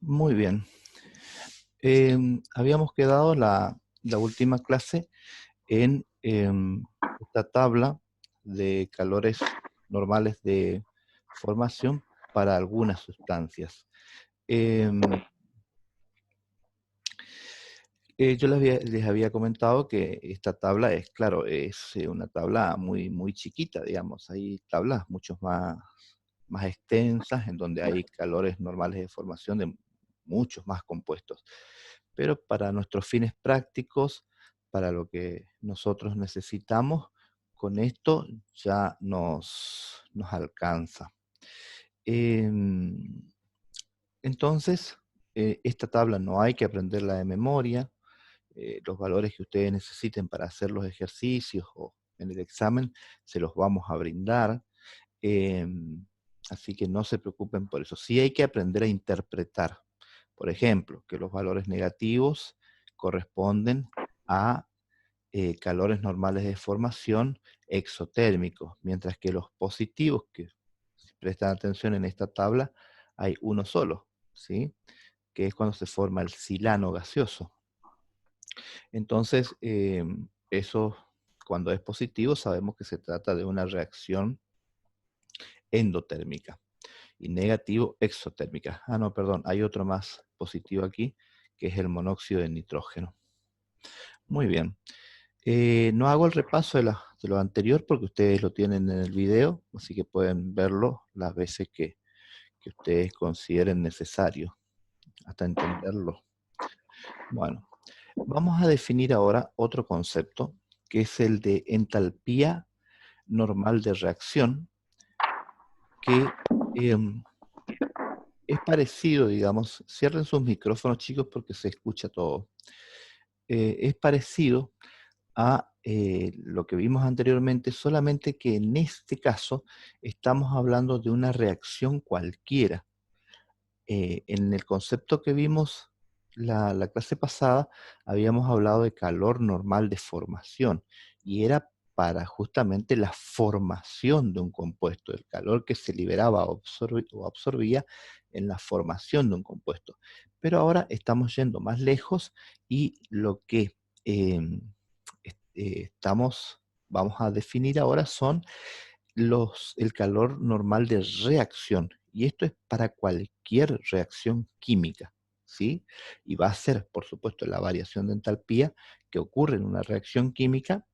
Muy bien. Habíamos quedado la última clase en esta tabla de calores normales de formación para algunas sustancias. Em, yo les había comentado que esta tabla es, claro, es una tabla muy chiquita, digamos. Hay tablas mucho más extensas en donde hay calores normales de formación de muchos más compuestos. Pero para nuestros fines prácticos, para lo que nosotros necesitamos, con esto ya nos alcanza. Em, entonces, esta tabla no hay que aprenderla de memoria. Los valores que ustedes necesiten para hacer los ejercicios o en el examen se los vamos a brindar. Así que no se preocupen por eso. Sí hay que aprender a interpretar. Por ejemplo, que los valores negativos corresponden a calores normales de formación exotérmicos, mientras que los positivos, que si prestan atención en esta tabla, hay uno solo, ¿sí? Que es cuando se forma el silano gaseoso. Entonces, eso, cuando es positivo, sabemos que se trata de una reacción endotérmica. Y negativo, exotérmica. Ah, no, perdón, hay otro más positivo aquí, que es el monóxido de nitrógeno. Muy bien. No hago el repaso de lo anterior porque ustedes lo tienen en el video, así que pueden verlo las veces que ustedes consideren necesario, hasta entenderlo. Bueno, vamos a definir ahora otro concepto, que es el de entalpía normal de reacción, que es parecido, digamos, cierren sus micrófonos, chicos, porque se escucha todo. Es parecido a lo que vimos anteriormente, solamente que en este caso estamos hablando de una reacción cualquiera. En el concepto que vimos la clase pasada, habíamos hablado de calor normal de formación, y era para justamente la formación de un compuesto, el calor que se liberaba o absorbía en la formación de un compuesto. Pero ahora estamos yendo más lejos y lo que vamos a definir ahora son el calor normal de reacción. Y esto es para cualquier reacción química, ¿sí? Y va a ser, por supuesto, la variación de entalpía que ocurre en una reacción química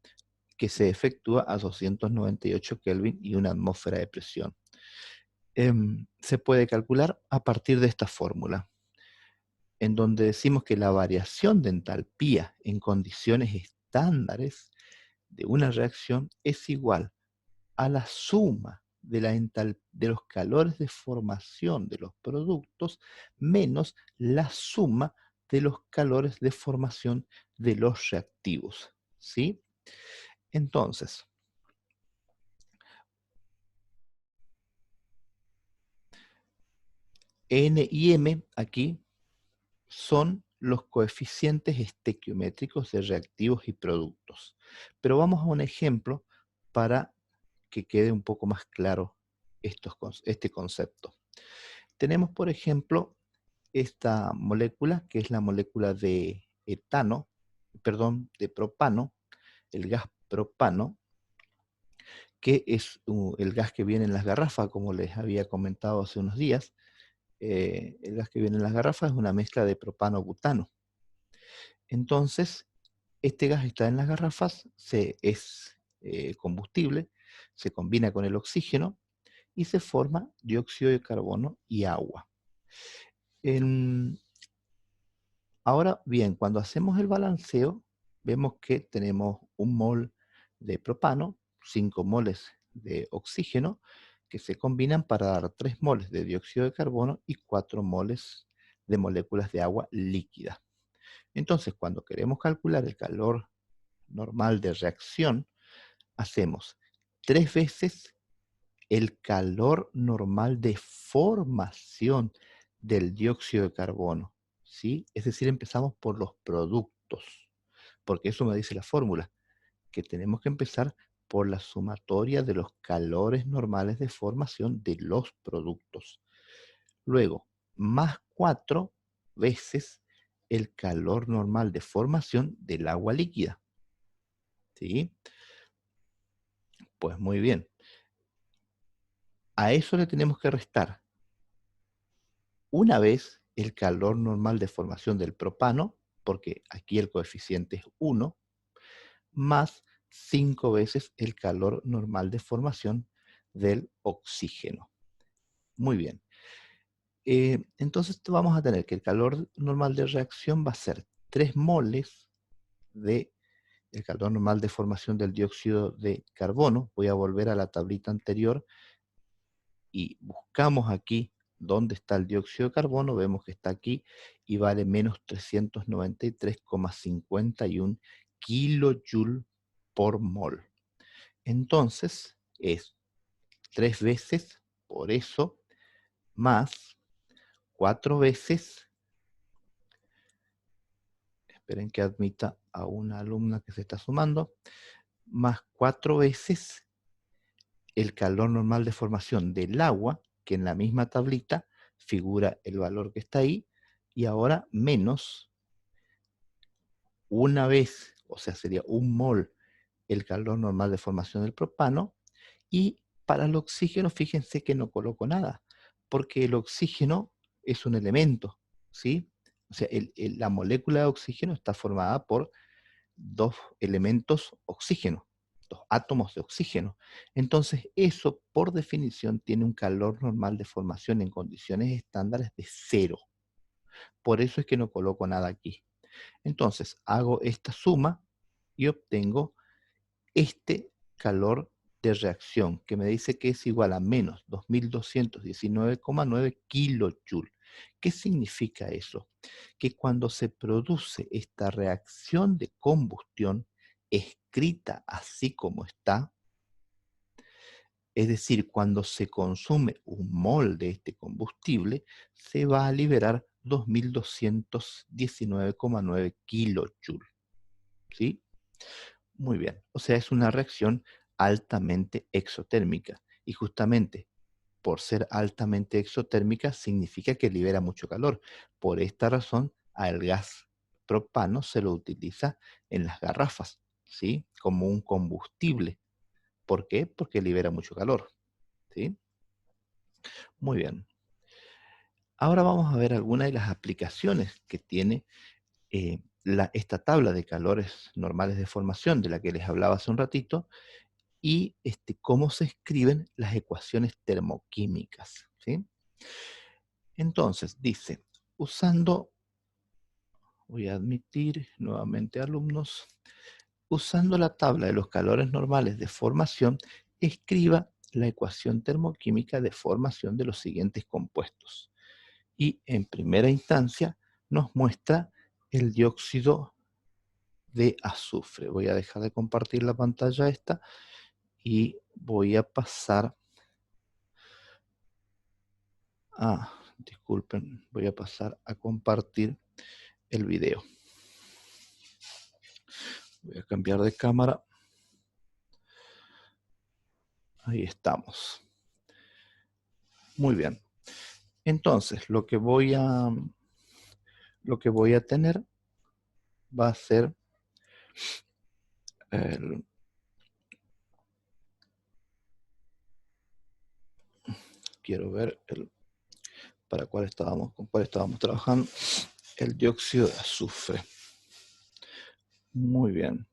que se efectúa a 298 Kelvin y una atmósfera de presión. Se puede calcular a partir de esta fórmula, en donde decimos que la variación de entalpía en condiciones estándares de una reacción es igual a la suma de los calores de formación de los productos menos la suma de los calores de formación de los reactivos, ¿sí? Entonces, N y M aquí son los coeficientes estequiométricos de reactivos y productos. Pero vamos a un ejemplo para que quede un poco más claro este concepto. Tenemos, por ejemplo, esta molécula, que es la molécula de etano, perdón, de propano, el gas propano, que es el gas que viene en las garrafas, como les había comentado hace unos días. El gas que viene en las garrafas es una mezcla de propano-butano. Entonces, este gas está en las garrafas, es combustible, se combina con el oxígeno y se forma dióxido de carbono y agua. En, Ahora bien, cuando hacemos el balanceo, vemos que tenemos 1 mol de propano, 5 moles de oxígeno, que se combinan para dar 3 moles de dióxido de carbono y 4 moles de moléculas de agua líquida. Entonces, cuando queremos calcular el calor normal de reacción, hacemos 3 veces el calor normal de formación del dióxido de carbono, ¿sí? Es decir, empezamos por los productos, porque eso me dice la fórmula, que tenemos que empezar por la sumatoria de los calores normales de formación de los productos. Luego, más 4 veces el calor normal de formación del agua líquida. ¿Sí? Pues muy bien. A eso le tenemos que restar una vez el calor normal de formación del propano, porque aquí el coeficiente es 1, más 5 veces el calor normal de formación del oxígeno. Muy bien. Entonces vamos a tener que el calor normal de reacción va a ser 3 moles de el calor normal de formación del dióxido de carbono. Voy a volver a la tablita anterior y buscamos aquí dónde está el dióxido de carbono. Vemos que está aquí y vale menos 393,51 kilojoule por mol. Entonces es 3 veces por eso más 4 veces. Esperen que admita a una alumna que se está sumando. Más 4 veces el calor normal de formación del agua, que en la misma tablita figura el valor que está ahí, y ahora menos una vez, o sea, sería un mol el calor normal de formación del propano, y para el oxígeno, fíjense que no coloco nada, porque el oxígeno es un elemento, ¿sí? O sea, la molécula de oxígeno está formada por dos elementos oxígeno, dos átomos de oxígeno. Entonces, eso por definición tiene un calor normal de formación en condiciones estándares de 0. Por eso es que no coloco nada aquí. Entonces, hago esta suma y obtengo este calor de reacción, que me dice que es igual a menos 2219,9 kilojoule. ¿Qué significa eso? Que cuando se produce esta reacción de combustión, escrita así como está, es decir, cuando se consume un mol de este combustible, se va a liberar 2219,9 kilojoule. ¿Sí? Muy bien. O sea, es una reacción altamente exotérmica. Y justamente por ser altamente exotérmica significa que libera mucho calor. Por esta razón, al gas propano se lo utiliza en las garrafas, ¿sí? Como un combustible. ¿Por qué? Porque libera mucho calor, ¿sí? Muy bien. Ahora vamos a ver algunas de las aplicaciones que tiene esta tabla de calores normales de formación de la que les hablaba hace un ratito, y cómo se escriben las ecuaciones termoquímicas, ¿sí? Entonces, dice, usando, voy a admitir nuevamente alumnos, usando la tabla de los calores normales de formación, escriba la ecuación termoquímica de formación de los siguientes compuestos. Y en primera instancia nos muestra el dióxido de azufre. Voy a dejar de compartir la pantalla esta y voy a pasar disculpen, voy a pasar a compartir el video. Voy a cambiar de cámara. Ahí estamos. Muy bien. Entonces, lo que voy a tener va a ser quiero ver con cuál estábamos trabajando, el dióxido de azufre. Muy bien.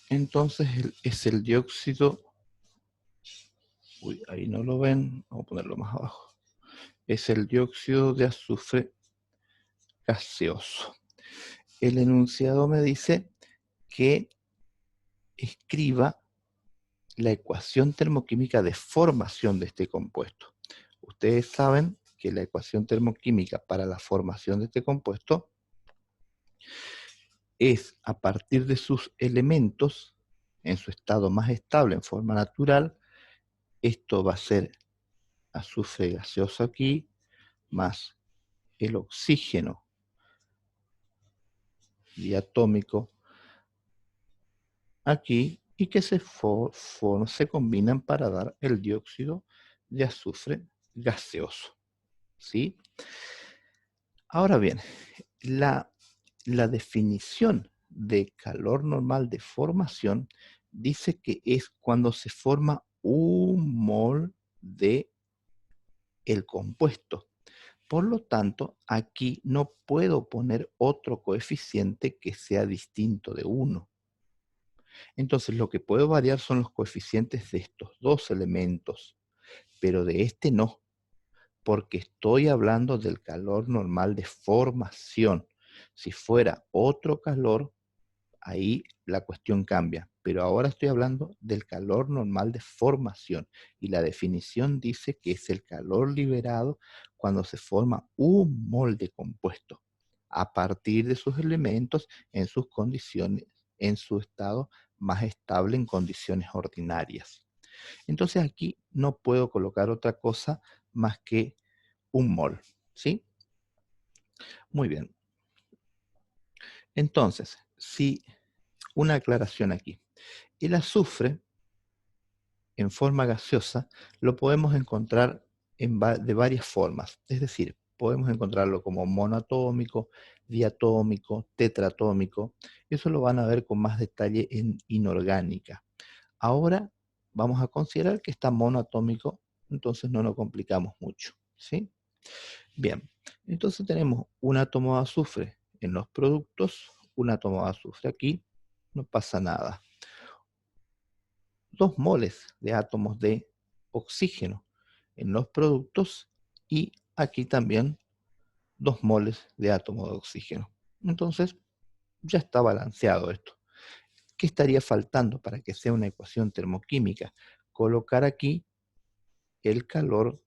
Entonces es el dióxido, ahí no lo ven, vamos a ponerlo más abajo. Es el dióxido de azufre gaseoso. El enunciado me dice que escriba la ecuación termoquímica de formación de este compuesto. Ustedes saben que la ecuación termoquímica para la formación de este compuesto es a partir de sus elementos en su estado más estable en forma natural. Esto va a ser azufre gaseoso aquí, más el oxígeno diatómico aquí, y que se combinan para dar el dióxido de azufre gaseoso, ¿sí? Ahora bien, la, la definición de calor normal de formación dice que es cuando se forma un mol de el compuesto. Por lo tanto, aquí no puedo poner otro coeficiente que sea distinto de 1. Entonces, lo que puedo variar son los coeficientes de estos dos elementos, pero de este no, porque estoy hablando del calor normal de formación. Si fuera otro calor, ahí la cuestión cambia, pero ahora estoy hablando del calor normal de formación y la definición dice que es el calor liberado cuando se forma un molde compuesto a partir de sus elementos en sus condiciones, en su estado más estable en condiciones ordinarias. Entonces aquí no puedo colocar otra cosa más que un mol, ¿sí? Muy bien. Entonces, si una aclaración aquí. El azufre en forma gaseosa lo podemos encontrar de varias formas. Es decir, podemos encontrarlo como monoatómico, diatómico, tetratómico. Eso lo van a ver con más detalle en inorgánica. Ahora vamos a considerar que está monoatómico, entonces no nos complicamos mucho, ¿sí? Bien, entonces tenemos un átomo de azufre en los productos, un átomo de azufre aquí, no pasa nada. 2 moles de átomos de oxígeno en los productos y aquí también 2 moles de átomos de oxígeno. Entonces, ya está balanceado esto. ¿Qué estaría faltando para que sea una ecuación termoquímica? Colocar aquí el calor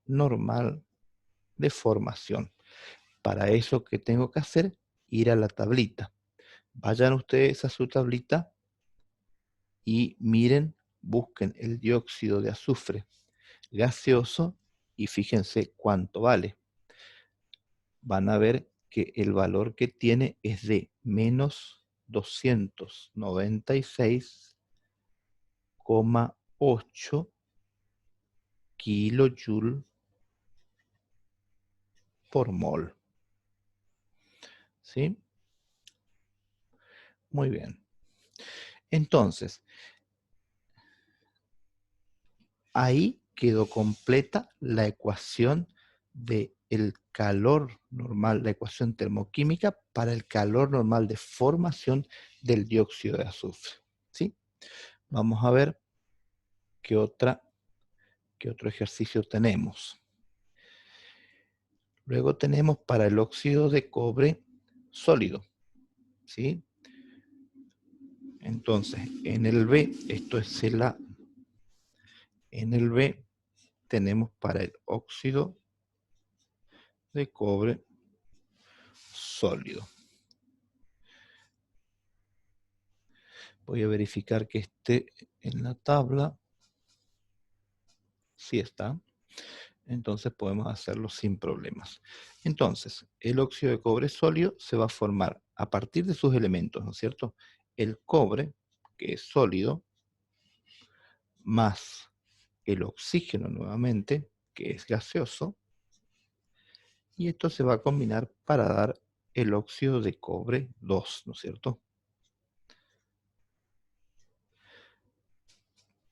normal de formación. Para eso, ¿qué tengo que hacer? Ir a la tablita. Vayan ustedes a su tablita y miren, busquen el dióxido de azufre gaseoso y fíjense cuánto vale. Van a ver que el valor que tiene es de menos 296,8 kilojoule por mol. ¿Sí? Muy bien. Entonces, ahí quedó completa la ecuación de el calor normal, la ecuación termoquímica para el calor normal de formación del dióxido de azufre. ¿Sí? Vamos a ver qué otro ejercicio tenemos. Luego tenemos para el óxido de cobre sólido. ¿Sí? Entonces, en el B, esto es el A. En el B tenemos para el óxido de cobre sólido. Voy a verificar que esté en la tabla. Sí está. Entonces podemos hacerlo sin problemas. Entonces, el óxido de cobre sólido se va a formar a partir de sus elementos, ¿no es cierto? El cobre, que es sólido, más el oxígeno nuevamente, que es gaseoso, y esto se va a combinar para dar el óxido de cobre 2, ¿no es cierto?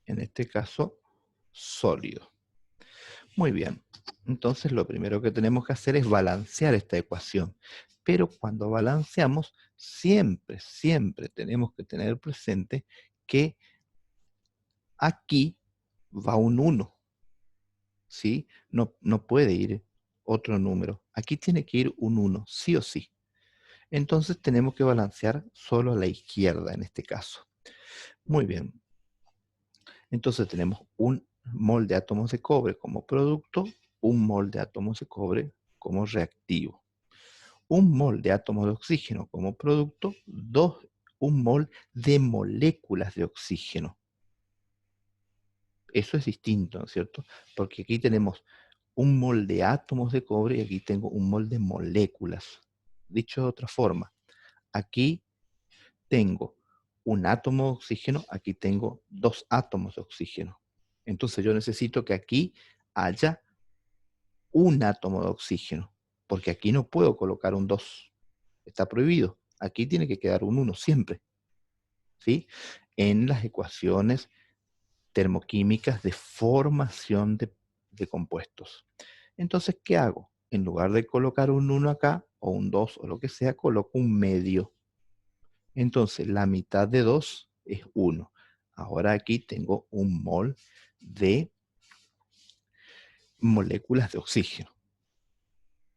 En este caso, sólido. Muy bien, entonces lo primero que tenemos que hacer es balancear esta ecuación. Pero cuando balanceamos, siempre tenemos que tener presente que aquí va un 1, ¿sí? No puede ir otro número. Aquí tiene que ir un 1, sí o sí. Entonces tenemos que balancear solo a la izquierda en este caso. Muy bien. Entonces tenemos un mol de átomos de cobre como producto, un mol de átomos de cobre como reactivo. Un mol de átomos de oxígeno como producto, un mol de moléculas de oxígeno. Eso es distinto, ¿no es cierto? Porque aquí tenemos un mol de átomos de cobre y aquí tengo un mol de moléculas. Dicho de otra forma, aquí tengo un átomo de oxígeno, aquí tengo 2 átomos de oxígeno. Entonces yo necesito que aquí haya un átomo de oxígeno, porque aquí no puedo colocar un 2, está prohibido. Aquí tiene que quedar un 1 siempre, ¿sí? En las ecuaciones termoquímicas de formación de compuestos. Entonces, ¿qué hago? En lugar de colocar un 1 acá, o un 2, o lo que sea, coloco un medio. Entonces, la mitad de 2 es 1. Ahora aquí tengo un mol de moléculas de oxígeno,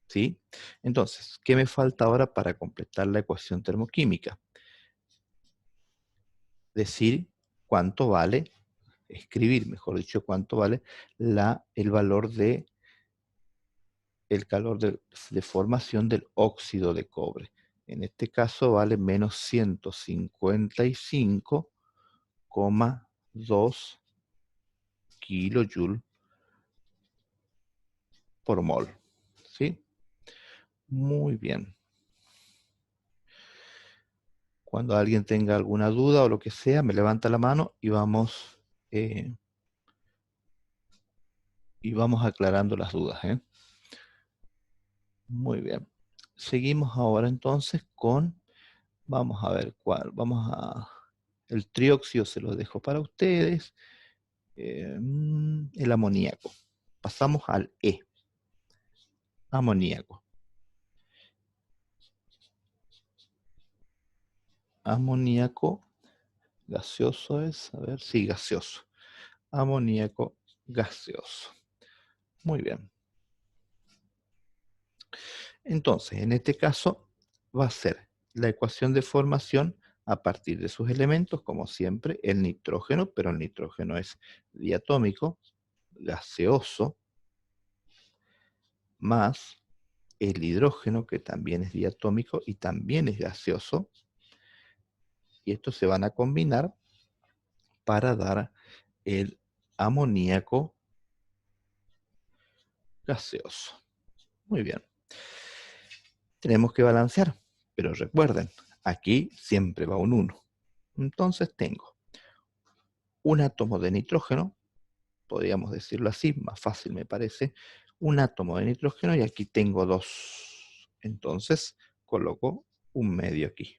¿sí? Entonces, ¿qué me falta ahora para completar la ecuación termoquímica? Decir cuánto vale, escribir, mejor dicho, cuánto vale el valor de el calor de formación del óxido de cobre. En este caso vale menos 155,2 kilojoule por mol. ¿Sí? Muy bien. Cuando alguien tenga alguna duda o lo que sea, me levanta la mano eh, y vamos aclarando las dudas, ¿eh? Muy bien. Seguimos ahora entonces con, vamos a ver el trióxido se lo dejo para ustedes. El amoníaco. Pasamos al E, amoníaco. Amoníaco gaseoso es, a ver, sí, gaseoso. Amoníaco gaseoso. Muy bien. Entonces, en este caso, va a ser la ecuación de formación a partir de sus elementos, como siempre, el nitrógeno, pero el nitrógeno es diatómico, gaseoso, más el hidrógeno, que también es diatómico y también es gaseoso, y estos se van a combinar para dar el amoníaco gaseoso. Muy bien. Tenemos que balancear, pero recuerden, aquí siempre va un 1. Entonces tengo un átomo de nitrógeno, podríamos decirlo así, más fácil me parece, un átomo de nitrógeno y aquí tengo 2. Entonces coloco un medio aquí.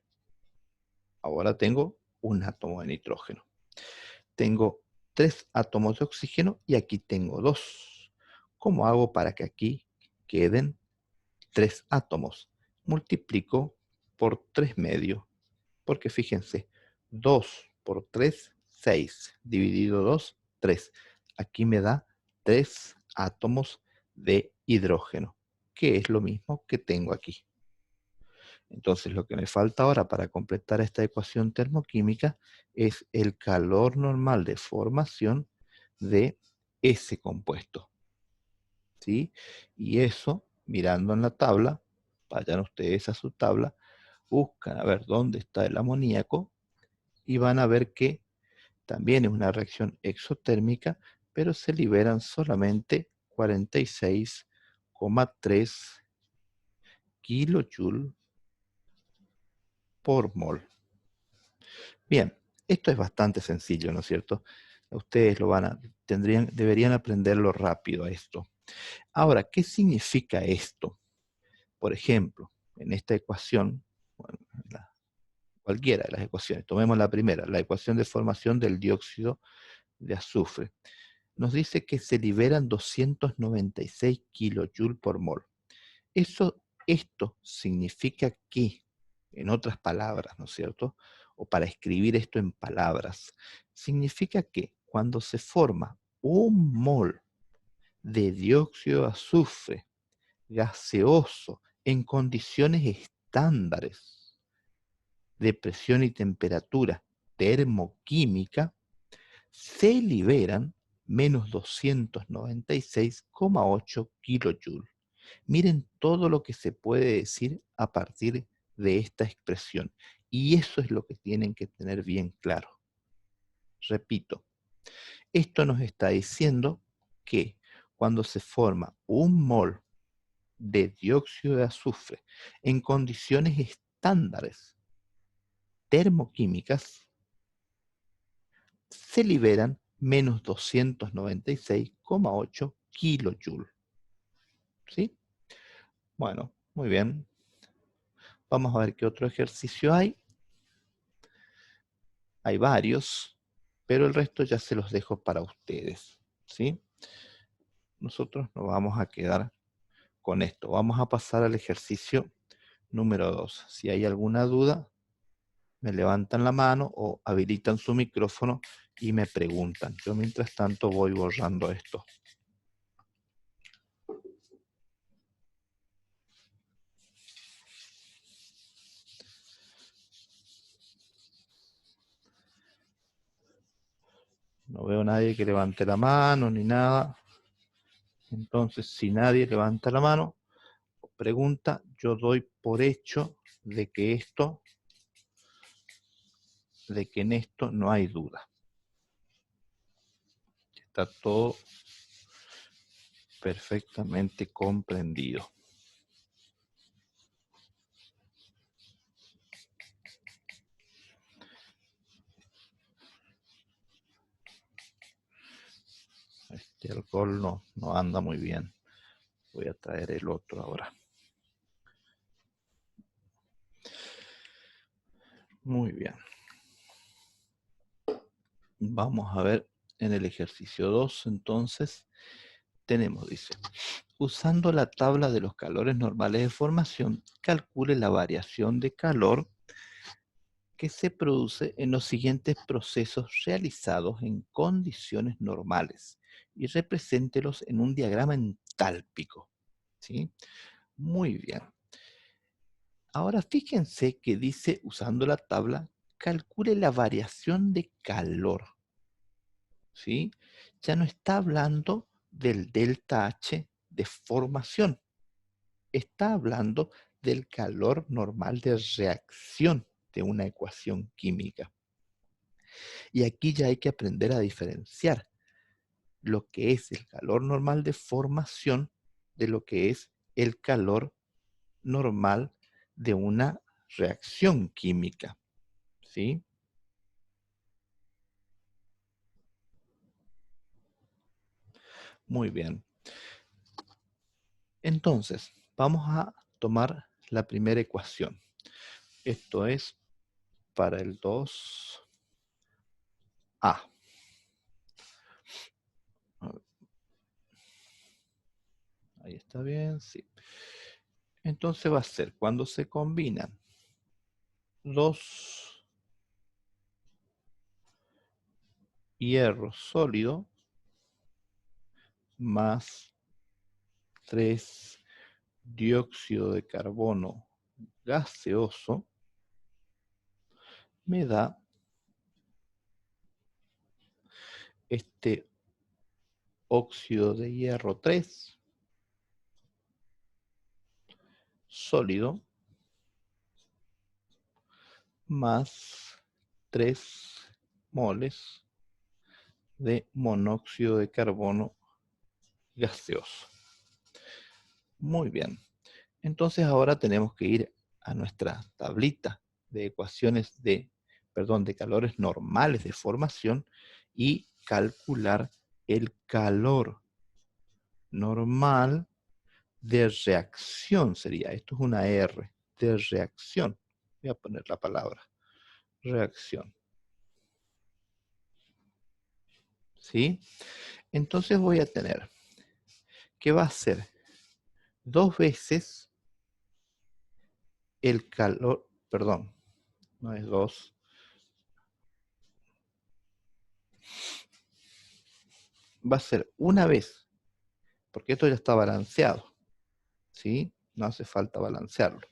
Ahora tengo un átomo de nitrógeno. Tengo 3 átomos de oxígeno y aquí tengo 2. ¿Cómo hago para que aquí queden 3 átomos? Multiplico por 3 medios, porque fíjense, 2 por 3, 6, dividido 2, 3. Aquí me da 3 átomos de hidrógeno, que es lo mismo que tengo aquí. Entonces, lo que me falta ahora para completar esta ecuación termoquímica es el calor normal de formación de ese compuesto, ¿sí? Y eso, mirando en la tabla, vayan ustedes a su tabla, buscan a ver dónde está el amoníaco y van a ver que también es una reacción exotérmica, pero se liberan solamente 46,3 kilojoule por mol. Bien, esto es bastante sencillo, ¿no es cierto? Ustedes deberían aprenderlo rápido a esto. Ahora, ¿qué significa esto? Por ejemplo, en esta ecuación, bueno, cualquiera de las ecuaciones, tomemos la primera, la ecuación de formación del dióxido de azufre. Nos dice que se liberan 296 kilojoules por mol. Esto significa que, en otras palabras, ¿no es cierto? O para escribir esto en palabras, significa que cuando se forma un mol de dióxido de azufre gaseoso en condiciones estándares de presión y temperatura termoquímica, se liberan menos 296,8 kilojoules. Miren todo lo que se puede decir a partir de esta expresión. Y eso es lo que tienen que tener bien claro. Repito, esto nos está diciendo que cuando se forma un mol de dióxido de azufre en condiciones estándares termoquímicas, se liberan menos 296,8 kilojoules. ¿Sí? Bueno, muy bien. Vamos a ver qué otro ejercicio hay. Hay varios, pero el resto ya se los dejo para ustedes. ¿Sí? Nosotros nos vamos a quedar con esto. Vamos a pasar al ejercicio número 2. Si hay alguna duda, me levantan la mano o habilitan su micrófono y me preguntan. Yo mientras tanto voy borrando esto. No veo a nadie que levante la mano ni nada. Entonces, si nadie levanta la mano o pregunta, yo doy por hecho de que en esto no hay duda. Está todo perfectamente comprendido. Este alcohol no anda muy bien. Voy a traer el otro ahora. Muy bien. Vamos a ver en el ejercicio 2, entonces, tenemos, dice, usando la tabla de los calores normales de formación, calcule la variación de calor que se produce en los siguientes procesos realizados en condiciones normales y represéntelos en un diagrama entálpico. ¿Sí? Muy bien. Ahora fíjense que dice, usando la tabla, calcule la variación de calor. ¿Sí? Ya no está hablando del delta H de formación. Está hablando del calor normal de reacción de una ecuación química. Y aquí ya hay que aprender a diferenciar lo que es el calor normal de formación de lo que es el calor normal de una reacción química. ¿Sí? Muy bien. Entonces, vamos a tomar la primera ecuación. Esto es para el 2A. Ahí está bien, sí. Entonces va a ser cuando se combinan dos hierros sólidos más 3 dióxido de carbono gaseoso, me da este óxido de hierro 3 sólido más 3 moles de monóxido de carbono gaseoso. Muy bien. Entonces ahora tenemos que ir a nuestra tablita de ecuaciones de calores normales de formación y calcular el calor normal de reacción sería. Esto es una R, de reacción. Voy a poner la palabra reacción. ¿Sí? Entonces voy a tener que va a ser 2 veces el calor, perdón, no es 2, va a ser una vez, porque esto ya está balanceado, ¿sí? No hace falta balancearlo.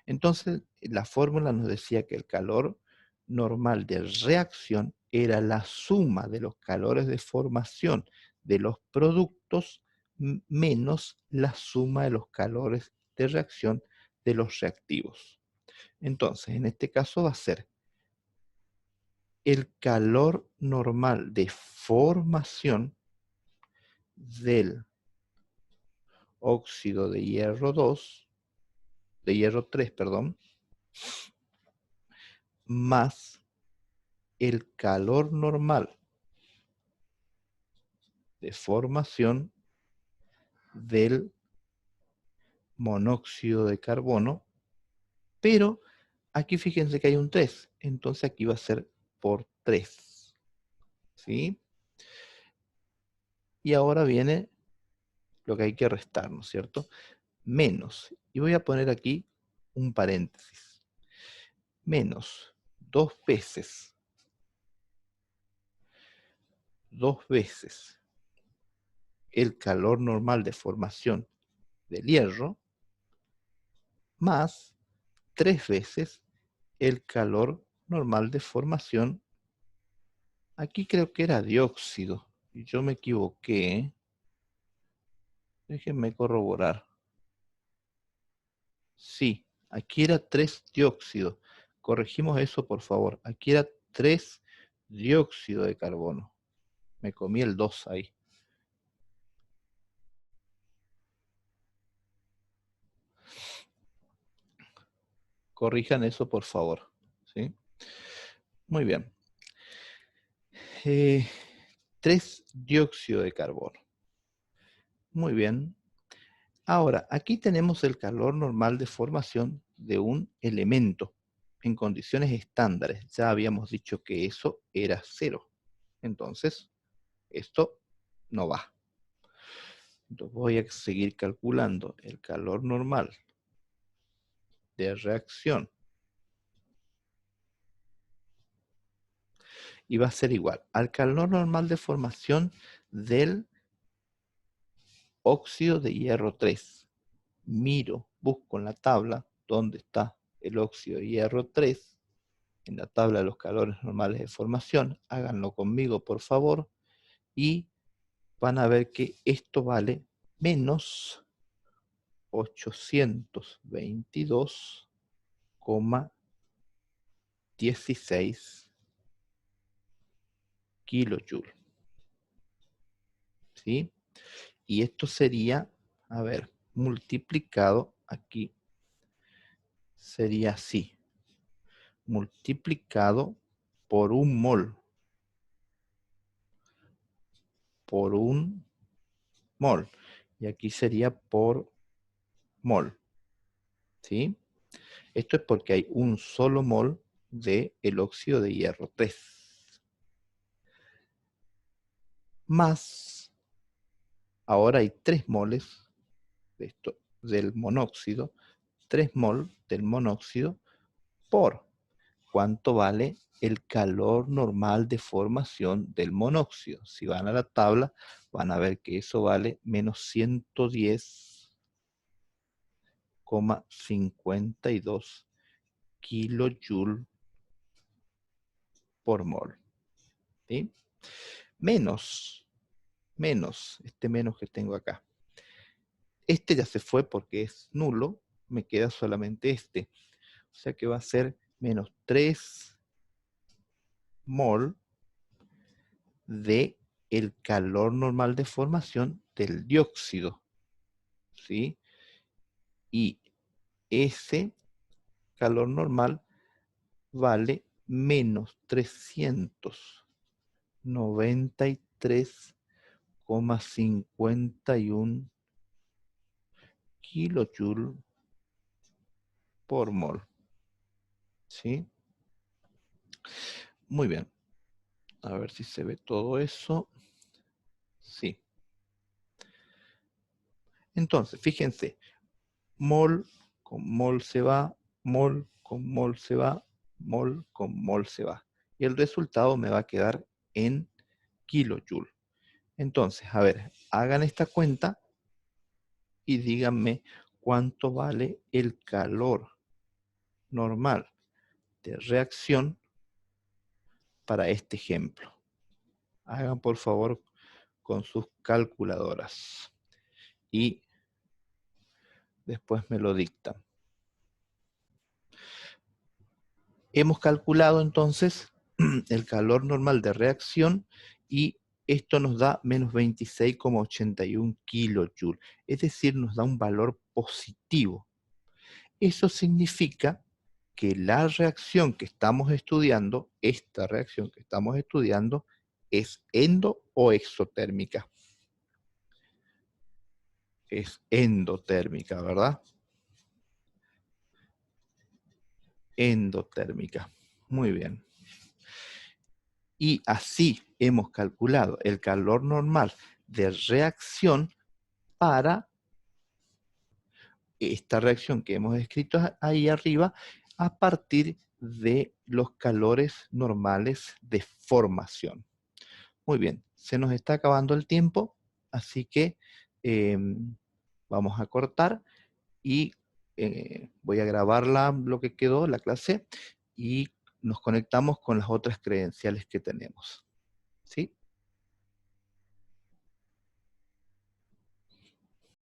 Entonces, la fórmula nos decía que el calor normal de reacción era la suma de los calores de formación de los productos menos la suma de los calores de reacción de los reactivos. Entonces, en este caso va a ser el calor normal de formación del óxido de hierro 2, de hierro 3, perdón, más el calor normal de formación del monóxido de carbono, pero aquí fíjense que hay un 3, entonces aquí va a ser por 3, ¿sí? Y ahora viene lo que hay que restar, ¿no es cierto? Menos, y voy a poner aquí un paréntesis, menos 2 veces el calor normal de formación del hierro, más 3 veces el calor normal de formación, aquí creo que era dióxido, y yo me equivoqué, déjenme corroborar. Sí, aquí era 3 dióxido, corregimos eso por favor, aquí era 3 dióxido de carbono, me comí el 2 ahí. Corrijan eso por favor, ¿sí? Muy bien. 3 dióxido de carbono. Muy bien. Ahora, aquí tenemos el calor normal de formación de un elemento en condiciones estándares. Ya habíamos dicho que eso era 0. Entonces, esto no va. Entonces voy a seguir calculando el calor normal de reacción. Y va a ser igual al calor normal de formación del óxido de hierro 3. Miro, busco en la tabla dónde está el óxido de hierro 3, en la tabla de los calores normales de formación, háganlo conmigo por favor, y van a ver que esto vale menos 822,16 kilojoules. ¿Sí? Y esto sería, a ver, multiplicado aquí, sería así, multiplicado por un mol, por un mol, y aquí sería por mol, ¿sí? Esto es porque hay un solo mol de el óxido de hierro 3. Más, ahora hay 3 moles de esto, del monóxido, 3 mol del monóxido por cuánto vale el calor normal de formación del monóxido. Si van a la tabla, van a ver que eso vale menos 110,52 kilojoule por mol. ¿Sí? Menos, este menos que tengo acá. Este ya se fue porque es nulo, me queda solamente este. O sea que va a ser menos 3 mol de el calor normal de formación del dióxido, ¿sí? Y ese calor normal vale menos 393,51 kilojoule por mol, ¿sí? Muy bien. A ver si se ve todo eso. Sí. Entonces, fíjense, mol con mol se va, mol con mol se va, mol con mol se va. Y el resultado me va a quedar en kilojoule. Entonces, a ver, hagan esta cuenta y díganme cuánto vale el calor normal de reacción para este ejemplo. Hagan por favor con sus calculadoras y después me lo dictan. Hemos calculado entonces el calor normal de reacción y esto nos da menos 26,81 kilojoules, es decir, nos da un valor positivo. Eso significa que la reacción que estamos estudiando, esta reacción que estamos estudiando, es endo o exotérmica. es endotérmica, ¿verdad? Endotérmica. Muy bien. Y así hemos calculado el calor normal de reacción para esta reacción que hemos escrito ahí arriba a partir de los calores normales de formación. Muy bien, se nos está acabando el tiempo, así que vamos a cortar y voy a grabar lo que quedó, la clase, y nos conectamos con las otras credenciales que tenemos. ¿Sí?